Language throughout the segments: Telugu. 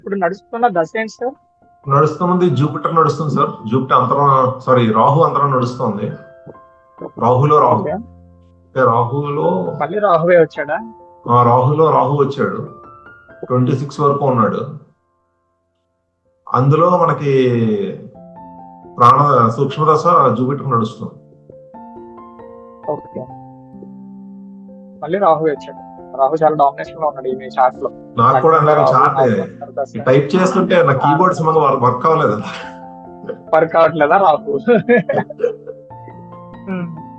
ఇప్పుడు నడుస్తున్న దశ ఏంటి సార్? నడుస్తుంది జూపిటర్ నడుస్తుంది సార్. జూపిటర్ అంతరం రాహు అంతరం నడుస్తుంది. రాహులో రాహు ఓకే. అంటే రాహులో మళ్ళీ రాహువే వచ్చాడా? రాహులో రాహు వచ్చాడు. 26 వరకు ఉన్నాడు. అందులో మనకి ప్రాణ సూక్ష్మదశ జూపిటర్ నడుస్తుంది. ఓకే. మళ్ళీ రాహువే వచ్చాడు. రాహు చాలా డామినేషన్ లో ఉన్నాడు ఈ చార్ట్ లో. నాకు కూడా రాహు చార్ట్ నాలుగోసారి దశ. టైప్ చేస్తుంటే నా కీబోర్డ్ సమంగా వర్క్ అవ్వలేదు. వర్క్ అవట్లేదా రాహు?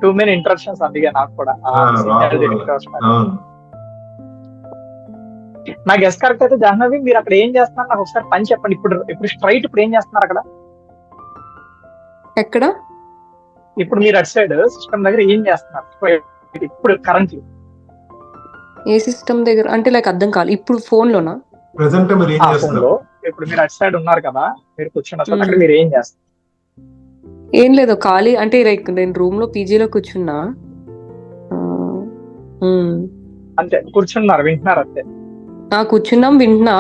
టూ మెనీ ఇంట్రక్షన్స్ అందుకే నాకు కూడా నా గెస్ కరెక్ట్ అయితే జాహ్నవి మీరు అక్కడ ఏం చేస్తున్నారు నాకు ఒకసారి పని చెప్పండి. ఇప్పుడు స్ట్రైట్ ఇప్పుడు ఏం చేస్తున్నారు అక్కడ? ఎక్కడ? ఇప్పుడు మీరు అటు సైడ్ సిస్టమ్ దగ్గర ఏం చేస్తున్నారు ఇప్పుడు కరెంట్? ఏ సిస్టమ్ దగ్గర అంటే లైక్ అర్థం కాదు. ఇప్పుడు ఫోన్ లోనా? ప్రెసెంట్ మీరు ఏం ఫోన్ చేస్తున్నారు? లో ఇప్పుడు మీరు అటు సైడ్ ఉన్నారు కదా, మీరు కూర్చున్న చోట అక్కడ మీరు ఏం చేస్తారు? ఏం లేదు, ఖాళీ అంటే లైక్ నేను రూమ్ లో పీజీలో కూర్చున్నా. అంతే కూర్చున్నారు, వింటున్నారు అంతే. కూర్చున్నాం, వింటున్నా.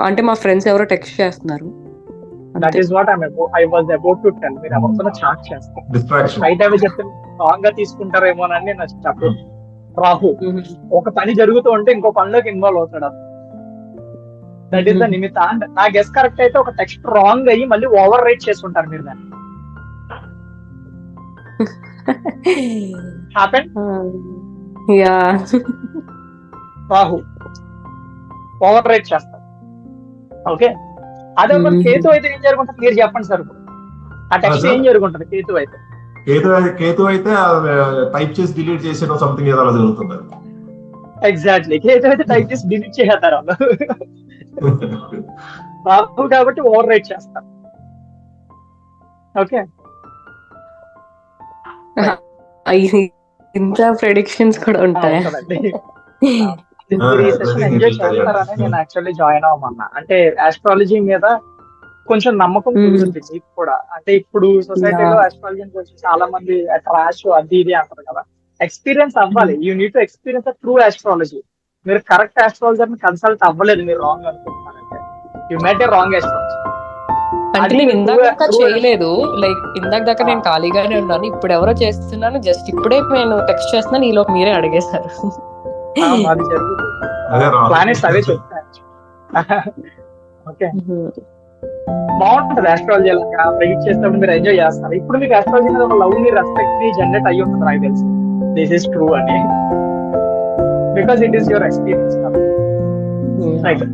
అంటే మా ఫ్రెండ్స్ ఎవరో టెక్స్ట్ చేస్తున్నారు. That is what I was about to tell. మీరు ఎవరితో చాట్ చేస్తారు, స్ట్రైట్ అవే చెప్తే రాంగ్ గా తీసుకుంటారేమోనని నాకు చెప్పు. రాహు ఒక పని జరుగుతూ ఉంటే ఇంకో పనిలోకి ఇన్వాల్వ్ అవుతాడు. దట్ ఈస్ ద నిమిత్త. నా గెస్ కరెక్ట్ అయితే ఒక టెక్స్ట్ రాంగ్ అయ్యి మళ్ళీ ఓవర్ రైట్ చేసుకుంటారు మీరు దాన్ని. Happen? Yeah, Rahu over right చేస్తారు. ఓకే, అదే మరి కేతు అయితే ఏం జరుగుతుంది మీరు చెప్పండి సార్. ఇప్పుడు ఆ టెక్స్ట్ ఏం జరుగుతుంది కేతు అయితే? కేతు అయితే టైప్ చేసి డిలీట్ చేసేయడం సంథింగ్ ఏదో అలా జరుగుతుంది. ఎగ్జాక్ట్లీ, కేతు అయితే టైప్ చేసి డిలీట్ చేస్తారు వాళ్ళు. రాహు కాబట్టి ఓవర్ రైట్ చేస్తారు. ఓకే, ఇంత ప్రెడిక్షన్స్ కూడా ఉంటాయి. మీరు ఈ సెషన్ ఎంజాయ్ చేస్తారని నేను యాక్చువల్లీ జాయిన్ అవ్వమన్నా. అంటే ఆస్ట్రాలజీ మీద కొంచెం నమ్మకం కుదురుతుంది మీకు కూడా. అంటే ఇప్పుడు సొసైటీలో ఆస్ట్రాలజీ గురించి చాలా మంది ట్రాష్ అది ఇది అంటారు కదా. ఎక్స్పీరియన్స్ అవ్వాలి. You need to experience true astrology. మీరు కరెక్ట్ ఆస్ట్రాలజర్ ని కన్సల్ట్ అవ్వలేదు, మీరు రాంగ్ అనుకుంటున్నారంటే you made a wrong astrology. అంటే నేను ఇందాక చేయలేదు, లైక్ ఇందాక దాకా నేను ఖాళీగానే ఉన్నాను. ఇప్పుడు ఎవరో చేస్తున్నాను, జస్ట్ ఇప్పుడే నేను టెక్స్ట్ చేస్తున్నాను, ఈలో మీరే అడిగేశారు. అది జరుగుతుంది, ప్లానెట్స్ అవే చెప్తాను. ఓకే, బాగుంటది ఆస్ట్రాలజీ. ప్రెడిక్ట్ చేసినప్పుడు మీరు ఎంజాయ్ చేస్తారు. ఇప్పుడు మీకు ఆస్ట్రాలజీ మీద ఒక లవ్ ని, రెస్పెక్ట్ ని జనరేట్ అయ్యి ఉంటుంది నాకు తెలిసి. దిస్ ఈస్ ట్రూ అని, because it is your experience. Right.